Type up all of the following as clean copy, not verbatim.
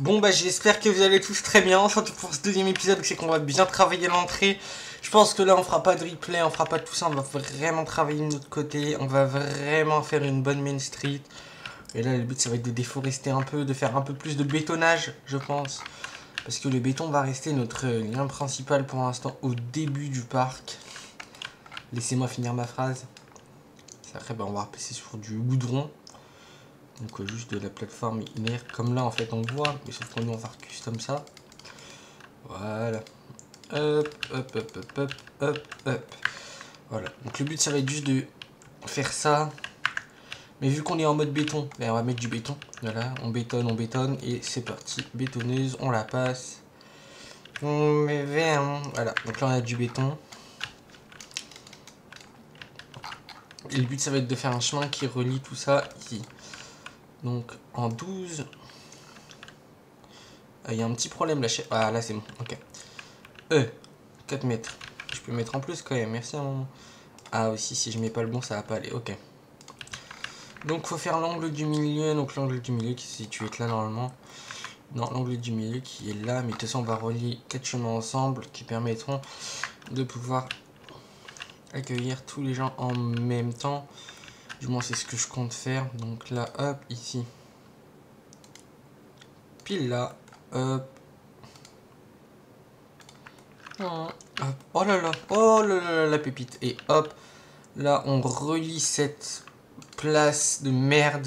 Bon bah j'espère que vous allez tous très bien, surtout pour ce deuxième épisode, c'est qu'on va bien travailler l'entrée. Je pense que là on fera pas de replay, on fera pas tout ça, on va vraiment travailler de notre côté, on va vraiment faire une bonne main street. Et là le but ça va être de déforester un peu, de faire un peu plus de bétonnage je pense. Parce que le béton va rester notre lien principal pour l'instant au début du parc. Laissez-moi finir ma phrase. Après bah, on va repasser sur du goudron. Donc juste de la plateforme inerte comme là en fait on voit, mais sauf qu'on nous on va custom ça. Voilà. Hop, hop, hop, hop, hop, hop, hop. Voilà. Donc le but ça va être juste de faire ça. Mais vu qu'on est en mode béton, ben, on va mettre du béton. Voilà, on bétonne et c'est parti. Bétonneuse, on la passe. On met vert. Voilà, donc là on a du béton. Et le but ça va être de faire un chemin qui relie tout ça ici. Donc en 12. Il y a un petit problème là. Ah là c'est bon, ok. 4 mètres. Je peux mettre en plus quand même, merci à un moment. Ah aussi si je mets pas le bon ça va pas aller, ok. Donc faut faire l'angle du milieu, donc l'angle du milieu qui se situe là normalement. Non, l'angle du milieu qui est là, mais de toute façon on va relier 4 chemins ensemble qui permettront de pouvoir accueillir tous les gens en même temps. Du moins c'est ce que je compte faire. Donc là, hop, ici. Pile là, hop. Hop. Oh là là, la pépite. Et hop, là on relie cette place de merde.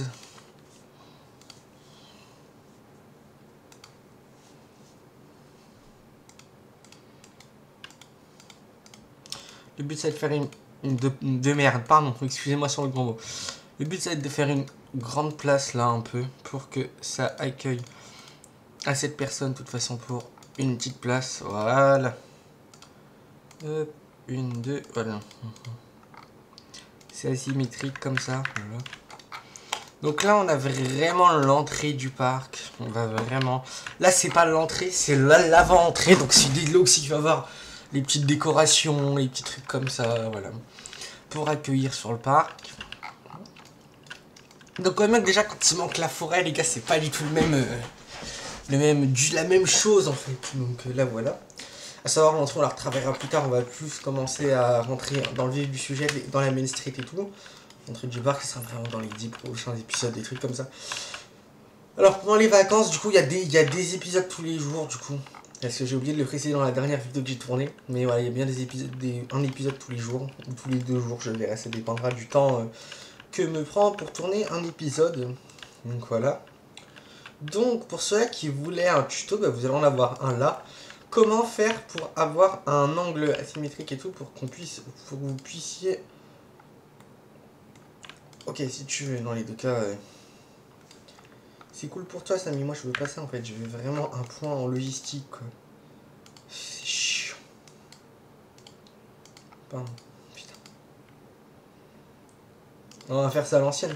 Le but c'est de faire de merde, pardon, excusez-moi sur le grand mot. Le but c'est de faire une grande place là un peu pour que ça accueille à cette personne de toute façon pour une petite place. Voilà. Hop, une, deux, voilà. C'est asymétrique comme ça. Voilà. Donc là on a vraiment l'entrée du parc. On va vraiment. Là c'est pas l'entrée, c'est l'avant-entrée. Donc c'est là aussi tu vas voir les petites décorations, les petits trucs comme ça, voilà. Pour accueillir sur le parc. Donc quand même déjà quand il manque la forêt les gars c'est pas du tout la même chose en fait. Donc là voilà. À savoir l'entrée on la retravaillera plus tard, on va plus commencer à rentrer dans le vif du sujet, dans la main street et tout. L'entrée du parc ça sera vraiment dans les 10 prochains épisodes, des trucs comme ça. Alors pendant les vacances du coup il y a des épisodes tous les jours du coup. Parce que j'ai oublié de le préciser dans la dernière vidéo que j'ai tournée. Mais voilà, il y a bien des épisodes, un épisode tous les jours, ou tous les 2 jours, je verrai, ça dépendra du temps que me prend pour tourner un épisode. Donc voilà. Donc pour ceux qui voulaient un tuto, bah, vous allez en avoir un là. Comment faire pour avoir un angle asymétrique et tout pour qu'on puisse, pour que vous puissiez... Ok, si tu veux, dans les deux cas... C'est cool pour toi, Samy. Moi, je veux pas ça en fait. Je veux vraiment un point en logistique, quoi. C'est chiant. Pardon. Putain. On va faire ça à l'ancienne.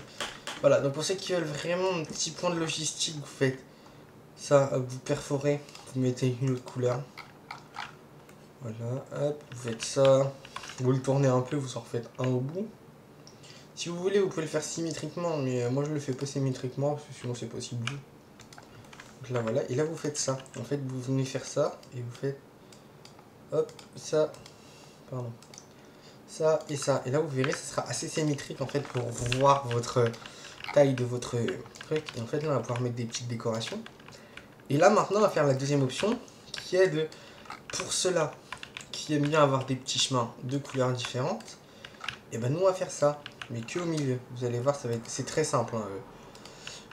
Voilà. Donc, pour ceux qui veulent vraiment un petit point de logistique, vous faites ça. Vous perforez. Vous mettez une autre couleur. Voilà. Hop. Vous faites ça. Vous le tournez un peu. Vous en refaites un au bout. Si vous voulez, vous pouvez le faire symétriquement, mais moi je le fais pas symétriquement, parce que sinon c'est pas si bleu. Donc là voilà, et là vous faites ça. En fait, vous venez faire ça, et vous faites hop, ça, pardon, ça et ça. Et là vous verrez, ça sera assez symétrique en fait pour voir votre taille de votre truc. Et en fait, là on va pouvoir mettre des petites décorations. Et là maintenant, on va faire la deuxième option, qui est de, pour ceux-là qui aiment bien avoir des petits chemins de couleurs différentes, et ben nous on va faire ça. Mais que au milieu, vous allez voir, c'est très simple. Hein.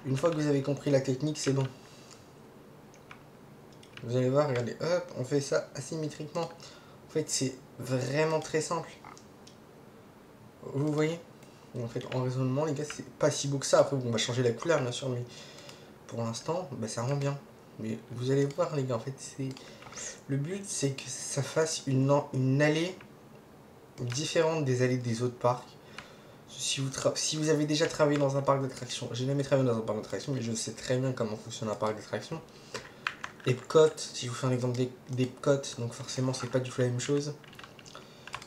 Une fois que vous avez compris la technique, c'est bon. Vous allez voir, regardez, hop, on fait ça asymétriquement. En fait, c'est vraiment très simple. Vous voyez? En fait, en raisonnement, les gars, c'est pas si beau que ça. Après, bon, on va changer la couleur, bien sûr, mais pour l'instant, bah, ça rend bien. Mais vous allez voir, les gars, en fait, c'est... Le but, c'est que ça fasse une allée différente des allées des autres parcs. Si vous avez déjà travaillé dans un parc d'attractions, j'ai jamais travaillé dans un parc d'attractions, mais je sais très bien comment fonctionne un parc d'attractions. Epcot, si je vous fais un exemple d'Epcot, donc forcément c'est pas du tout la même chose.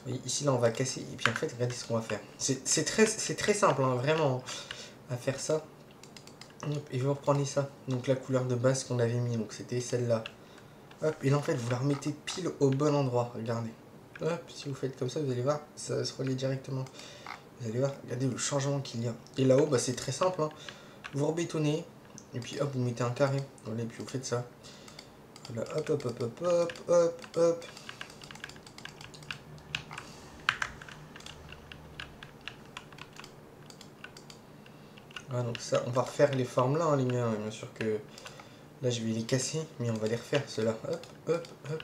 Et ici là on va casser, et puis en fait regardez ce qu'on va faire. C'est très simple, hein, vraiment, à faire ça. Hop, et vous reprenez ça. Donc la couleur de base qu'on avait mis, donc c'était celle-là. Hop, et là en fait vous la remettez pile au bon endroit, regardez. Hop, si vous faites comme ça, vous allez voir, ça se relie directement. Vous allez voir, regardez le changement qu'il y a. Et là-haut, bah, c'est très simple, hein. Vous rebétonnez, et puis hop, vous mettez un carré. Voilà, et puis vous faites ça. Voilà, hop, hop, hop, hop, hop, hop, hop. Voilà, donc ça, on va refaire les formes là, hein, les miens. Bien sûr que là, je vais les casser, mais on va les refaire, ceux-là. Hop, hop, hop.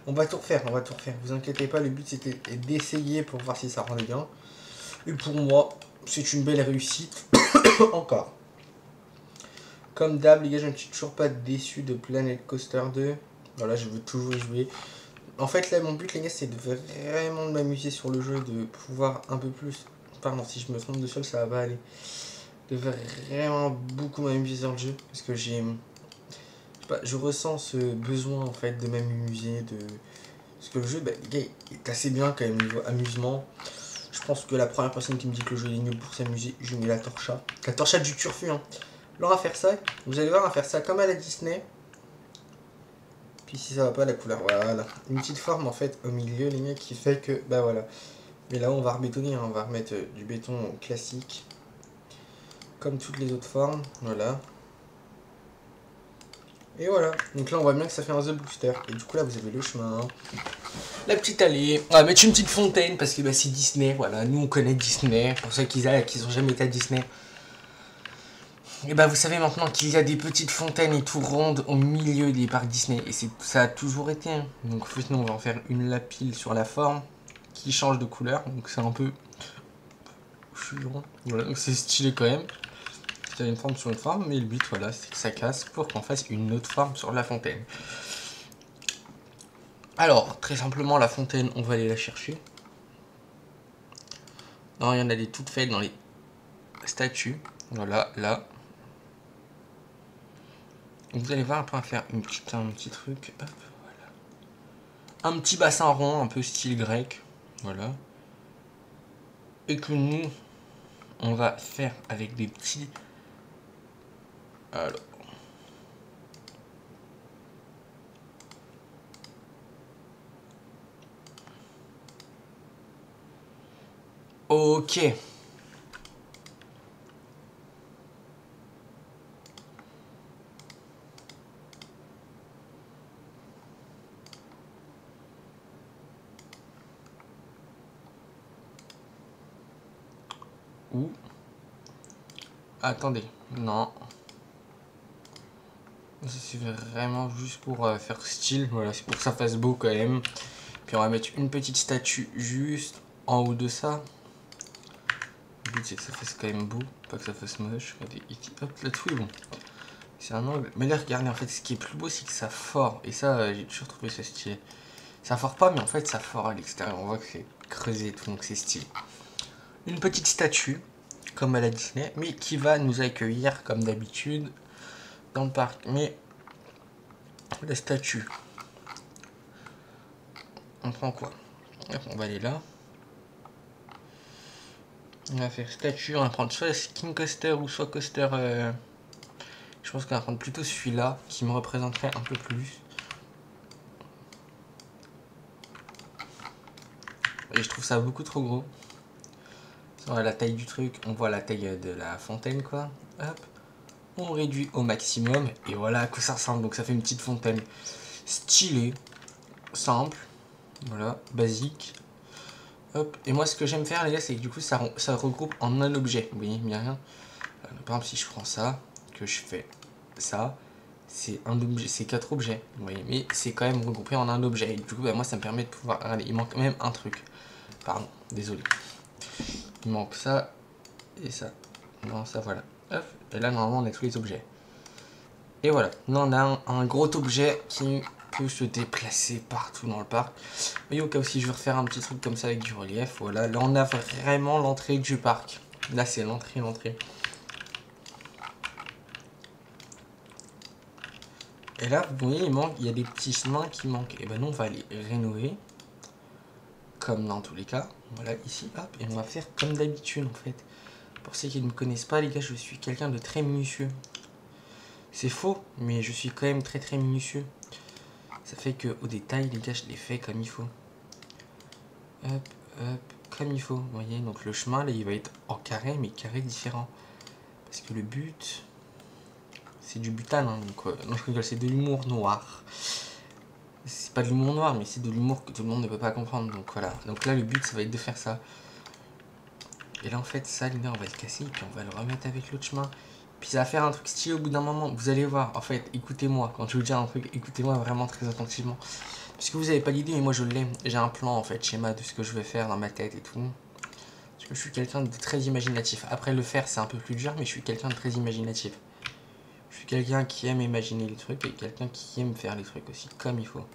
On va tout refaire, on va tout refaire. Vous inquiétez pas, le but c'était d'essayer pour voir si ça rendait bien. Et pour moi, c'est une belle réussite. Encore. Comme d'hab, les gars, je ne suis toujours pas déçu de Planet Coaster 2. Voilà, je veux toujours y jouer. En fait, là, mon but, les gars, c'est de vraiment m'amuser sur le jeu, de pouvoir un peu plus... Pardon, si je me trompe de seul, ça va aller. De vraiment beaucoup m'amuser sur le jeu. Parce que j'ai... Je ressens ce besoin, en fait, de m'amuser, de... Parce que le jeu, bah, les gars, il est assez bien, quand même, niveau amusement. Je pense que la première personne qui me dit que le jeu est nul pour s'amuser, je mets la torcha. La torcha du turfu, hein. Là, on va faire ça. Vous allez voir, on va faire ça comme à la Disney. Puis si ça va pas, la couleur, voilà. Une petite forme, en fait, au milieu, les mecs, qui fait que, bah voilà. Mais là, on va rebétonner, hein. On va remettre du béton classique. Comme toutes les autres formes, voilà. Et voilà. Donc là, on voit bien que ça fait un The Booster. Et du coup, là, vous avez le chemin. La petite allée. On va mettre une petite fontaine, parce que bah, c'est Disney, voilà. Nous, on connaît Disney. Pour ceux qui n'ont jamais été à Disney. Et bah vous savez maintenant qu'il y a des petites fontaines et tout rondes au milieu des parcs Disney. Et ça a toujours été. Hein. Donc en fait nous on va en faire une lapile sur la forme qui change de couleur. Donc c'est un peu... Voilà, donc c'est stylé quand même. Il y a une forme sur une forme, mais le but voilà c'est que ça casse pour qu'on fasse une autre forme sur la fontaine. Alors très simplement la fontaine on va aller la chercher. Non, il y en a des toutes faites dans les statues. Voilà, là. Vous allez voir, après on va faire un petit truc. Hop, voilà. Un petit bassin rond, un peu style grec. Voilà. Et que nous, on va faire avec des petits... Alors. Ok. Ou... Attendez, non. C'est vraiment juste pour faire style. Voilà, c'est pour que ça fasse beau quand même. Puis on va mettre une petite statue juste en haut de ça. Le but c'est que ça fasse quand même beau, pas que ça fasse moche. Regardez, ici, hop, là tout est bon. C'est un angle. Mais là, regardez, en fait, ce qui est plus beau, c'est que ça ford. Et ça, j'ai toujours trouvé ça stylé. Ça ford pas, mais en fait, ça ford à l'extérieur. On voit que c'est creusé et tout, donc c'est stylé. Une petite statue, comme à la Disney, mais qui va nous accueillir, comme d'habitude, dans le parc. Mais la statue, on prend quoi? On va aller là. On va faire statue, on va prendre soit King Coaster ou soit Coaster... Je pense qu'on va prendre plutôt celui-là, qui me représenterait un peu plus. Et je trouve ça beaucoup trop gros. On voit la taille du truc, on voit la taille de la fontaine, quoi. Hop. On réduit au maximum, et voilà à quoi ça ressemble. Donc ça fait une petite fontaine stylée, simple, voilà, basique. Hop. Et moi, ce que j'aime faire, les gars, c'est que du coup, ça regroupe en un objet. Vous voyez bien rien. Par exemple, si je prends ça, que je fais ça, c'est un objet, c'est 4 objets, vous voyez, mais c'est quand même regroupé en un objet. Et du coup, bah, moi, ça me permet de pouvoir... Allez, il manque quand même un truc. Pardon, désolé. Il manque ça et ça. Non, ça, voilà. Hop. Et là, normalement, on a tous les objets. Et voilà. Là, on a un gros objet qui peut se déplacer partout dans le parc. Vous voyez, au cas où si je veux refaire un petit truc comme ça avec du relief, voilà. Là, on a vraiment l'entrée du parc. Là, c'est l'entrée. Et là, vous voyez, il y a des petits chemins qui manquent. Et ben nous, on va les rénover. Comme dans tous les cas. Voilà, ici, hop. Et on va faire comme d'habitude, en fait. Pour ceux qui ne me connaissent pas, les gars, je suis quelqu'un de très minutieux. C'est faux, mais je suis quand même très minutieux. Ça fait que au détail, les gars, je l'ai fait comme il faut. Hop, hop, comme il faut. Vous voyez, donc le chemin, là, il va être en carré, mais carré différent. Parce que le but, c'est du butane, hein, donc non, je rigole, c'est de l'humour noir. C'est pas de l'humour noir, mais c'est de l'humour que tout le monde ne peut pas comprendre. Donc voilà. Donc là, le but, ça va être de faire ça. Et là, en fait, ça, les gars, on va le casser, et puis on va le remettre avec l'autre chemin. Puis ça va faire un truc stylé au bout d'un moment. Vous allez voir. En fait, écoutez-moi. Quand je vous dis un truc, écoutez-moi vraiment très attentivement. Parce que vous avez pas l'idée, mais moi je l'ai. J'ai un plan, en fait, schéma de ce que je vais faire dans ma tête et tout. Parce que je suis quelqu'un de très imaginatif. Après, le faire, c'est un peu plus dur, mais je suis quelqu'un de très imaginatif. Je suis quelqu'un qui aime imaginer les trucs et quelqu'un qui aime faire les trucs aussi, comme il faut.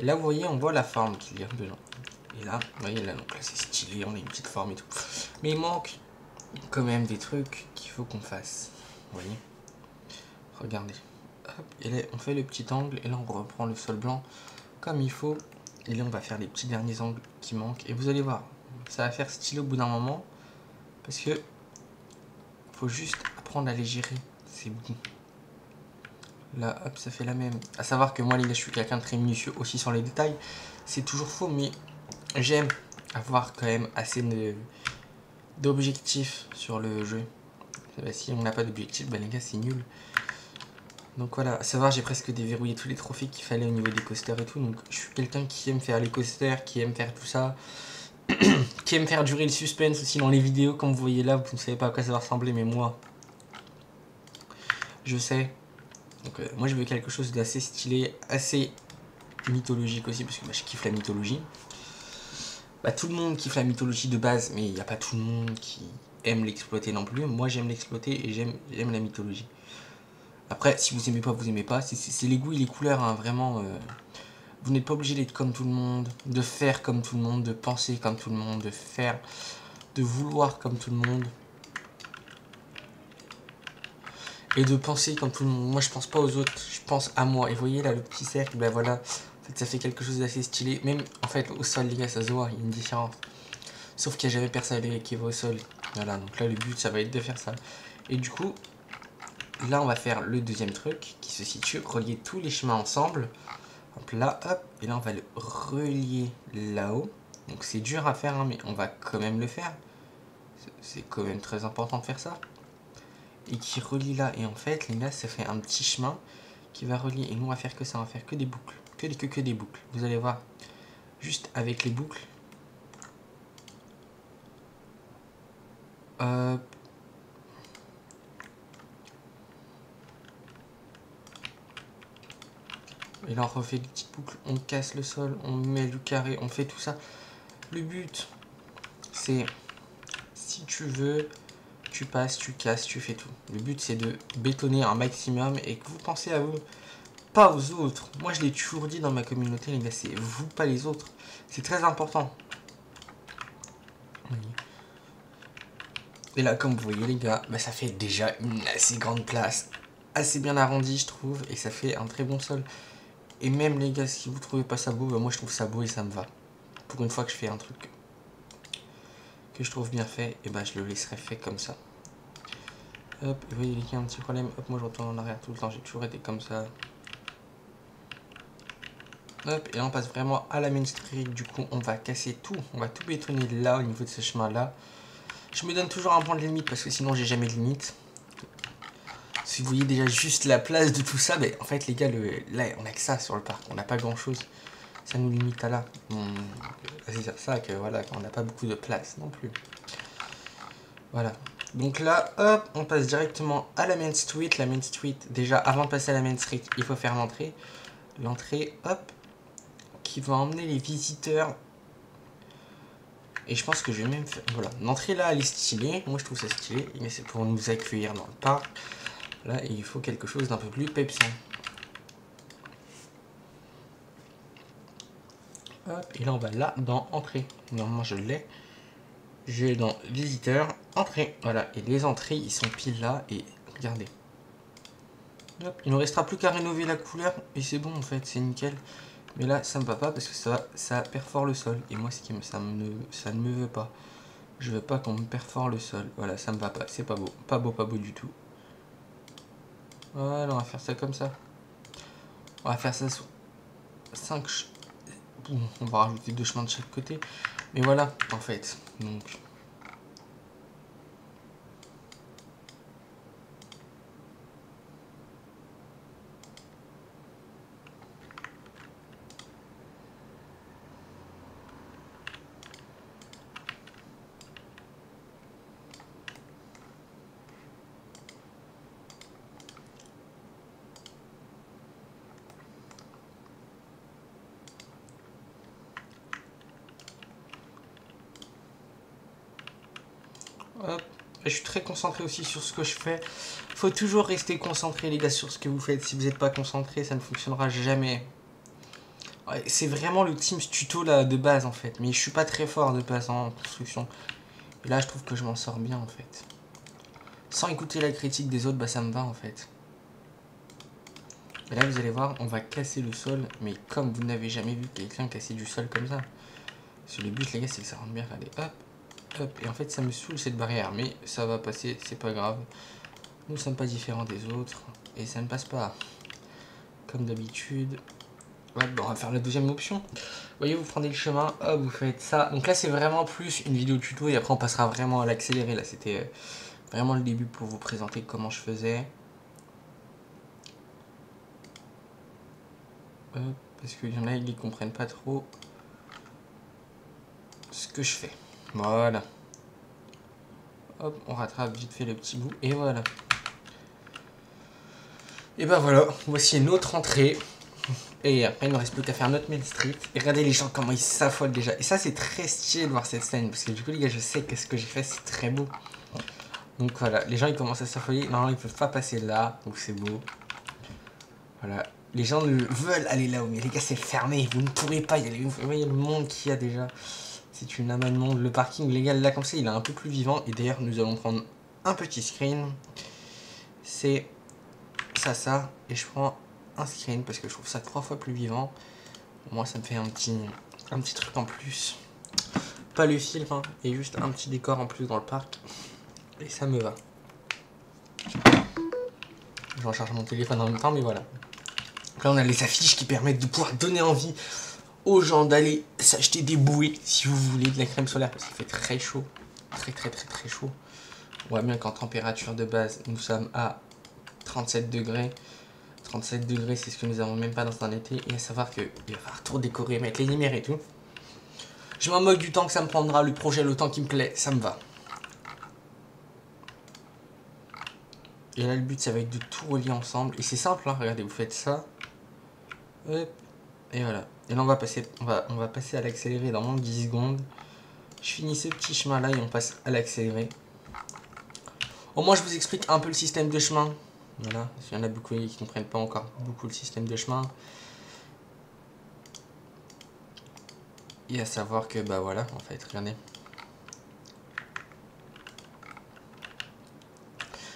Et là, vous voyez, on voit la forme qu'il y a dedans. Et là, vous voyez, là, donc là, c'est stylé, on a une petite forme et tout. Mais il manque quand même des trucs qu'il faut qu'on fasse. Vous voyez? Regardez. Hop, et là, on fait le petit angle, et là, on reprend le sol blanc comme il faut. Et là, on va faire les petits derniers angles qui manquent. Et vous allez voir, ça va faire stylé au bout d'un moment. Parce que faut juste apprendre à les gérer. C'est bon. Là, hop, ça fait la même. À savoir que moi, les gars, je suis quelqu'un de très minutieux aussi sur les détails. C'est toujours faux, mais j'aime avoir quand même assez d'objectifs sur le jeu. Bah, si on n'a pas d'objectif, bah les gars, c'est nul. Donc voilà, à savoir, j'ai presque déverrouillé tous les trophées qu'il fallait au niveau des coasters et tout. Donc je suis quelqu'un qui aime faire les coasters, qui aime faire tout ça. Qui aime faire durer le suspense aussi dans les vidéos. Comme vous voyez là, vous ne savez pas à quoi ça va ressembler, mais moi, je sais. Donc moi, je veux quelque chose d'assez stylé, assez mythologique aussi, parce que bah, je kiffe la mythologie. Bah, tout le monde kiffe la mythologie de base, mais il n'y a pas tout le monde qui aime l'exploiter non plus. Moi, j'aime l'exploiter et j'aime la mythologie. Après, si vous aimez pas, vous aimez pas. C'est les goûts et les couleurs, hein, vraiment. Vous n'êtes pas obligé d'être comme tout le monde, de faire comme tout le monde, de penser comme tout le monde, de faire, de vouloir comme tout le monde. Et de penser comme tout le monde. Moi, je pense pas aux autres, je pense à moi. Et vous voyez là, le petit cercle, ben voilà. En fait, ça fait quelque chose d'assez stylé. Même, en fait, au sol, les gars, ça se voit, il y a une différence. Sauf qu'il n'y a jamais personne qui va au sol. Voilà, donc là, le but, ça va être de faire ça. Et du coup, là, on va faire le deuxième truc qui se situe, relier tous les chemins ensemble. Hop là, hop. Et là, on va le relier là-haut. Donc, c'est dur à faire, hein, mais on va quand même le faire. C'est quand même très important de faire ça. Et qui relie là. Et en fait, les gars, ça fait un petit chemin qui va relier. Et nous, on va faire que ça. On va faire que des boucles. Que des boucles. Vous allez voir. Juste avec les boucles. Hop. Et là, on refait des petites boucles. On casse le sol. On met du carré. On fait tout ça. Le but, c'est... Si tu veux... Tu passes, tu casses, tu fais tout. Le but, c'est de bétonner un maximum et que vous pensez à vous, pas aux autres. Moi, je l'ai toujours dit dans ma communauté, les gars, c'est vous, pas les autres. C'est très important. Et là, comme vous voyez, les gars, bah, ça fait déjà une assez grande place, assez bien arrondie, je trouve, et ça fait un très bon sol. Et même, les gars, si vous trouvez pas ça beau, bah, moi, je trouve ça beau et ça me va. Pour une fois que je fais un truc que je trouve bien fait, et bah, je le laisserai fait comme ça. Hop, vous voyez, il y a un petit problème. Hop, moi je retourne en arrière tout le temps, j'ai toujours été comme ça. Hop, et là on passe vraiment à la main street. Du coup, on va casser tout. On va tout bétonner là, au niveau de ce chemin-là. Je me donne toujours un point de limite parce que sinon j'ai jamais de limite. Si vous voyez déjà juste la place de tout ça, mais en fait, les gars, là on a que ça sur le parc. On n'a pas grand-chose. Ça nous limite à là. C'est dire ça que voilà, on n'a pas beaucoup de place non plus. Voilà. Donc là, hop, on passe directement à la main street. La main street, déjà, avant de passer à la main street, il faut faire l'entrée. L'entrée, hop, qui va emmener les visiteurs. Et je pense que je vais même faire... Voilà, l'entrée là, elle est stylée. Moi, je trouve ça stylé. Mais c'est pour nous accueillir dans le parc. Là, il faut quelque chose d'un peu plus pepsant. Hop, et là, on va là, dans entrée. Normalement, je l'ai. J'ai dans visiteurs, entrée. Voilà, et les entrées, ils sont pile là. Et regardez. Hop, il ne restera plus qu'à rénover la couleur. Et c'est bon, en fait, c'est nickel. Mais là, ça me va pas parce que ça perfore le sol. Et moi, ça ne me veut pas. Je veux pas qu'on me perfore le sol. Voilà, ça me va pas. C'est pas beau. Pas beau, pas beau du tout. Voilà, on va faire ça comme ça. On va faire ça sur 5... On va rajouter 2 chemins de chaque côté. Mais voilà, en fait. Donc... Hop. Je suis très concentré aussi sur ce que je fais. Faut toujours rester concentré les gars sur ce que vous faites. Si vous n'êtes pas concentré, ça ne fonctionnera jamais. Ouais, c'est vraiment le Teams tuto là de base en fait. Mais je suis pas très fort de base en construction. Et là je trouve que je m'en sors bien en fait. Sans écouter la critique des autres, bah ça me va en fait. Et là vous allez voir, on va casser le sol. Mais comme vous n'avez jamais vu quelqu'un casser du sol comme ça. Parce que le but les gars c'est que ça rentre bien. Regardez, hop. Hop, et en fait ça me saoule cette barrière, mais ça va passer, c'est pas grave. Nous ne sommes pas différents des autres, et ça ne passe pas. Comme d'habitude. Ouais, bon, on va faire la deuxième option. Vous voyez, vous prenez le chemin, hop, vous faites ça. Donc là c'est vraiment plus une vidéo tuto, et après on passera vraiment à l'accéléré. Là c'était vraiment le début pour vous présenter comment je faisais. Hop, parce qu'il y en a, ils ne comprennent pas trop ce que je fais. Voilà. Hop, on rattrape vite fait le petit bout. Et voilà. Et ben voilà, voici une autre entrée. Et après, il ne reste plus qu'à faire notre main street. Et regardez les gens comment ils s'affolent déjà. Et ça, c'est très stylé de voir cette scène. Parce que du coup, les gars, je sais que ce que j'ai fait, c'est très beau. Donc voilà, les gens, ils commencent à s'affoler. Non, ils peuvent pas passer là. Donc c'est beau. Voilà. Les gens veulent aller là-haut. Mais les gars, c'est fermé. Vous ne pourrez pas y aller. Vous voyez le monde qu'il y a déjà. C'est une amas de monde. Le parking légal là comme ça il est un peu plus vivant. Et d'ailleurs nous allons prendre un petit screen. C'est ça. Et je prends un screen parce que je trouve ça 3 fois plus vivant. Moi ça me fait un petit truc en plus. Pas le film hein, et juste un petit décor en plus dans le parc. Et ça me va. Je recharge mon téléphone en même temps mais voilà. Là on a les affiches qui permettent de pouvoir donner envie aux gens d'aller s'acheter des bouées si vous voulez de la crème solaire parce qu'il fait très chaud, très chaud. On voit bien qu'en température de base nous sommes à 37 degrés. 37 degrés c'est ce que nous avons même pas dans un été. Et à savoir qu'il va falloir tout décorer, mettre les lumières et tout. Je m'en moque du temps que ça me prendra, le projet, le temps qui me plaît, ça me va. Et là le but ça va être de tout relier ensemble. Et c'est simple hein, regardez vous faites ça. Hop. Et voilà. Et là on va passer à l'accéléré dans moins de 10 secondes. Je finis ce petit chemin là et on passe à l'accéléré. Au moins je vous explique un peu le système de chemin. Voilà, il y en a beaucoup qui ne comprennent pas encore beaucoup le système de chemin. Et à savoir que bah voilà en fait, regardez.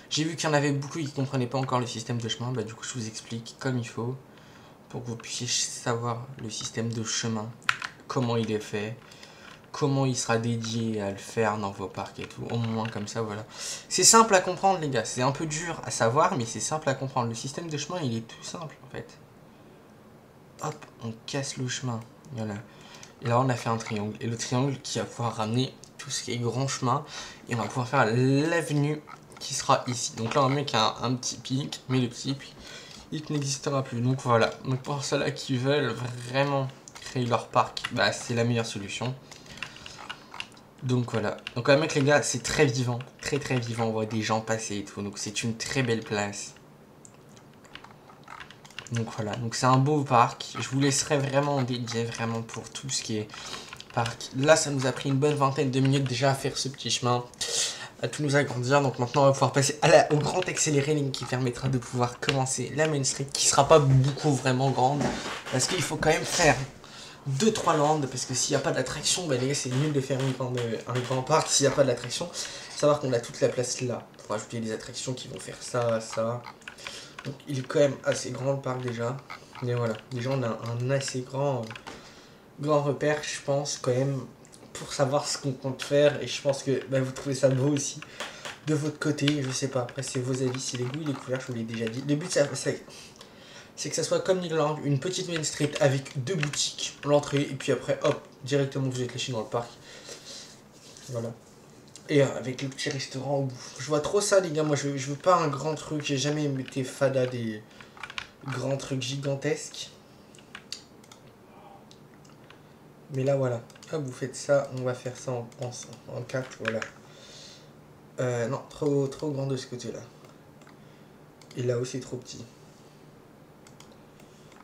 J'ai vu qu'il y en avait beaucoup qui ne comprenaient pas encore le système de chemin. Bah du coup je vous explique comme il faut. Pour que vous puissiez savoir le système de chemin. Comment il est fait. Comment il sera dédié à le faire dans vos parcs et tout. Au moins comme ça, voilà. C'est simple à comprendre les gars. C'est un peu dur à savoir, mais c'est simple à comprendre. Le système de chemin, il est tout simple en fait. Hop, on casse le chemin. Voilà. Et là, on a fait un triangle. Et le triangle qui va pouvoir ramener tout ce qui est grand chemin. Et on va pouvoir faire l'avenue qui sera ici. Donc là, on va mettre un petit pic. Mais le petit pic, il n'existera plus. Donc voilà. Donc pour ceux-là qui veulent vraiment créer leur parc, bah, c'est la meilleure solution. Donc voilà, donc on va mettre les gars, c'est très vivant, très vivant, on voit des gens passer et tout, donc c'est une très belle place. Donc voilà, donc c'est un beau parc, je vous laisserai vraiment dédié vraiment pour tout ce qui est parc. Là ça nous a pris une bonne vingtaine de minutes déjà à faire ce petit chemin, à tout nous agrandir, donc maintenant on va pouvoir passer au grand accéléré qui permettra de pouvoir commencer la Main Street, qui sera pas beaucoup vraiment grande, parce qu'il faut quand même faire 2-3 landes parce que s'il n'y a pas d'attraction, bah les gars c'est nul de faire un grand parc s'il n'y a pas d'attraction. Savoir qu'on a toute la place là pour ajouter des attractions qui vont faire ça. Donc il est quand même assez grand le parc déjà. Mais voilà, déjà on a un assez grand repère je pense quand même pour savoir ce qu'on compte faire. Et je pense que bah, vous trouvez ça beau aussi. De votre côté, je sais pas. Après, c'est vos avis, c'est les goûts et les couleurs, je vous l'ai déjà dit. Le but, c'est que ça soit comme l'Irlande, une petite main street avec 2 boutiques, l'entrée, et puis après, hop, directement vous êtes léché dans le parc. Voilà. Et avec le petit restaurant au bout. Je vois trop ça, les gars. Moi, je veux pas un grand truc. J'ai jamais été fada des grands trucs gigantesques. Mais là, voilà. Hop, vous faites ça. On va faire ça en 4. Voilà. Non, trop grand de ce côté-là. Et là aussi, trop petit.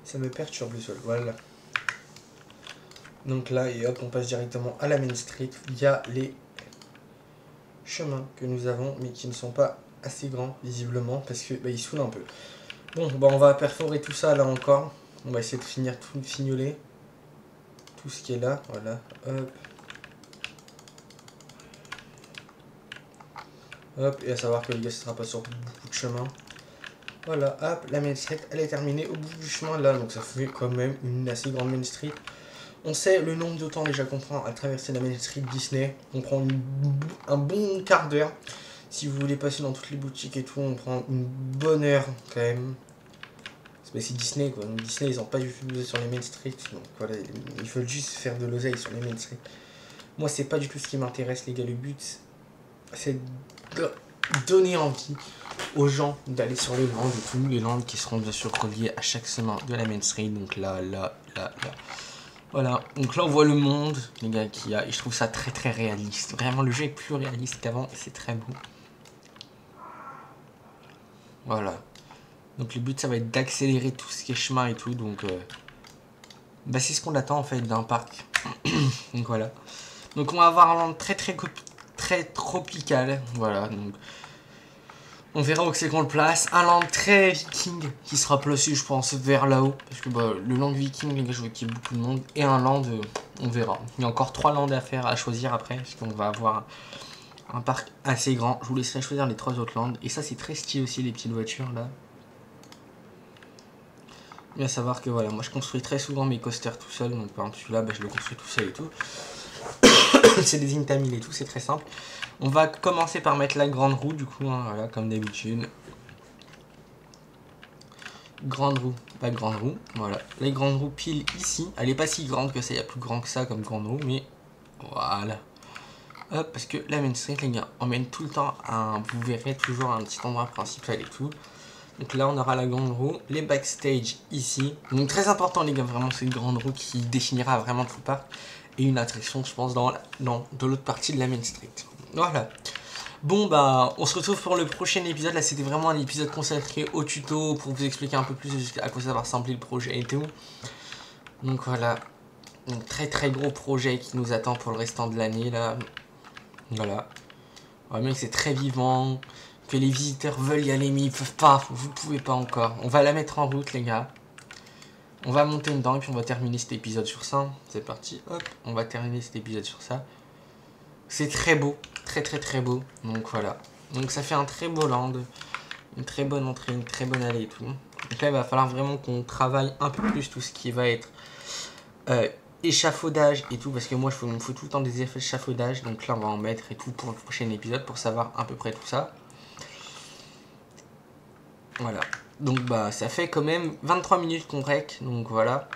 Ça me perturbe le sol. Voilà. Donc là, et hop, on passe directement à la Main Street. Il y a les chemins que nous avons, mais qui ne sont pas assez grands, visiblement, parce que bah, ils saoulent un peu. Bon, bah, on va perforer tout ça, là, encore. On va essayer de finir tout, de fignoler. Tout ce qui est là, voilà. Hop. Hop, et à savoir que les gars, ce sera pas sur beaucoup de chemin. Voilà, hop, la Main Street, elle est terminée au bout du chemin, là. Donc ça fait quand même une assez grande Main Street. On sait le nombre de temps déjà qu'on prend à traverser la Main Street Disney. On prend un bon quart d'heure. Si vous voulez passer dans toutes les boutiques et tout, on prend une bonne heure quand même. C'est Disney quoi. Donc Disney, ils n'ont pas du tout d'oseille sur les Main Street. Donc voilà, ils veulent juste faire de l'oseille sur les Main Street. Moi, c'est pas du tout ce qui m'intéresse, les gars. Le but, c'est de donner envie aux gens d'aller sur les landes et tout. Les landes qui seront bien sûr reliées à chaque semaine de la Main Street. Donc là. Voilà, donc là on voit le monde, les gars, qu'il y a, et je trouve ça très réaliste. Vraiment, le jeu est plus réaliste qu'avant, et c'est très beau. Voilà. Donc le but, ça va être d'accélérer tout ce qui est chemin et tout, donc... bah c'est ce qu'on attend, en fait, d'un parc. Donc voilà. Donc on va avoir un land très tropical, voilà, donc... On verra où c'est qu'on le place. Un land très viking qui sera placé, je pense, vers là-haut. Parce que bah, le land viking, les gars, je vois qu'il y a beaucoup de monde. Et un land, on verra. Il y a encore 3 lands à faire, à choisir après. Parce qu'on va avoir un parc assez grand. Je vous laisserai choisir les 3 autres lands. Et ça, c'est très stylé aussi, les petites voitures là. Bien savoir que voilà, moi je construis très souvent mes coasters tout seul. Donc par exemple, celui-là, bah, je le construis tout seul et tout. C'est des Intamil et tout, c'est très simple. On va commencer par mettre la grande roue du coup, hein, voilà, comme d'habitude. Grande roue, pas grande roue, voilà. La grande roue pile ici. Elle est pas si grande que ça, il y a plus grand que ça comme grande roue, mais voilà. Hop, parce que la Main Street, les gars, emmène tout le temps à, vous verrez toujours un petit endroit principal et tout. Donc là, on aura la grande roue, les backstage ici. Donc très important, les gars, vraiment, c'est une grande roue qui définira vraiment tout le parc. Et une attraction, je pense, dans l'autre partie de la Main Street. Voilà. Bon, bah, on se retrouve pour le prochain épisode. Là, c'était vraiment un épisode consacré au tuto pour vous expliquer un peu plus à quoi ça va ressembler le projet et tout. Donc voilà. Donc très gros projet qui nous attend pour le restant de l'année, là. Voilà. Ouais, mais c'est très vivant. Que les visiteurs veulent y aller, mais ils peuvent pas. Vous pouvez pas encore. On va la mettre en route, les gars. On va monter dedans et puis on va terminer cet épisode sur ça. C'est parti, hop, on va terminer cet épisode sur ça. C'est très beau, très beau. Donc voilà. Donc ça fait un très beau land. Une très bonne entrée, une très bonne allée et tout. Donc là, il va falloir vraiment qu'on travaille un peu plus tout ce qui va être échafaudage et tout. Parce que moi, il me faut tout le temps des effets d'échafaudage. Donc là, on va en mettre et tout pour le prochain épisode pour savoir à peu près tout ça. Voilà. Donc bah ça fait quand même 23 minutes qu'on rec, donc voilà.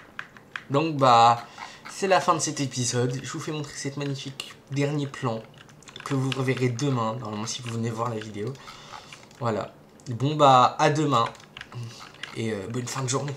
Donc bah c'est la fin de cet épisode. Je vous fais montrer cette magnifique dernier plan que vous reverrez demain, normalement si vous venez voir la vidéo. Voilà. Bon bah à demain et bonne fin de journée.